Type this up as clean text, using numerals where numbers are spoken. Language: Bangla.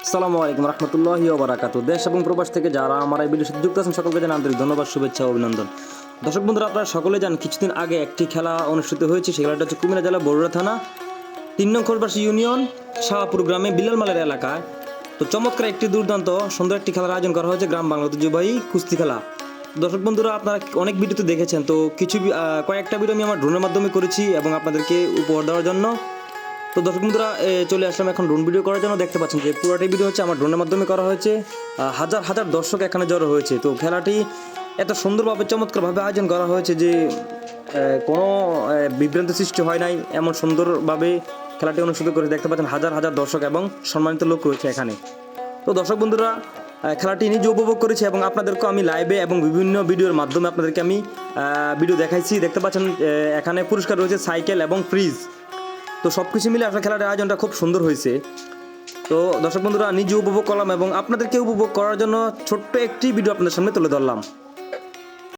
আসসালামু আলাইকুম রহমতুল্লাহি ওয়া বারাকাতুহু। দেশ এবং প্রবাস থেকে যারা আমার এই ভিডিওর সাথে যুক্ত আছেন সকলকে জানাই আন্তরিক ধন্যবাদ, শুভেচ্ছা ও অভিনন্দন। দর্শক বন্ধুরা, আপনারা সকলে জানেন কিছুদিন আগে একটি খেলা অনুষ্ঠিত হয়েছে। সেই খেলাটা হচ্ছে কুমিল্লা জেলা বরুড়া থানা ৩ নং খোলবাসী ইউনিয়ন শাহপুর গ্রামে বিলালমালের এলাকায়। তো চমৎকার একটি দুর্দান্ত সুন্দর একটি খেলার আয়োজন করা হয়েছে, গ্রাম বাংলা ঐতিহ্যবাহী কুস্তি খেলা। দর্শক বন্ধুরা, আপনারা অনেক ভিডিওতে দেখেছেন, তো কয়েকটা ভিডিও আমি আমার ড্রোনের মাধ্যমে করেছি এবং আপনাদেরকে উপহার দেওয়ার জন্য। তো দর্শক বন্ধুরা, চলে আসলাম এখন ড্রোন ভিডিও করার জন্য। দেখতে পাচ্ছেন যে পুরোটাই ভিডিও হচ্ছে আমার ড্রোনের মাধ্যমে করা হয়েছে। হাজার হাজার দর্শক এখানে জড়ো হয়েছে। তো খেলাটি এত সুন্দরভাবে চমৎকারভাবে আয়োজন করা হয়েছে যে কোনো বিভ্রান্তি সৃষ্টি হয় নাই, এমন সুন্দরভাবে খেলাটি অনুষ্ঠিত করে। দেখতে পাচ্ছেন হাজার হাজার দর্শক এবং সম্মানিত লোক রয়েছে এখানে। তো দর্শক বন্ধুরা, খেলাটি নিজে উপভোগ করেছি এবং আপনাদেরকেও আমি লাইভে এবং বিভিন্ন ভিডিওর মাধ্যমে আপনাদেরকে আমি ভিডিও দেখাইছি। দেখতে পাচ্ছেন এখানে পুরস্কার রয়েছে সাইকেল এবং ফ্রিজ। তো সব কিছু মিলে আসলে খেলার আয়োজনটা খুব সুন্দর হয়েছে। তো দর্শক বন্ধুরা, নিজে উপভোগ করলাম এবং আপনাদেরকে উপভোগ করার জন্য ছোট্ট একটি ভিডিও আপনাদের সামনে তুলে ধরলাম।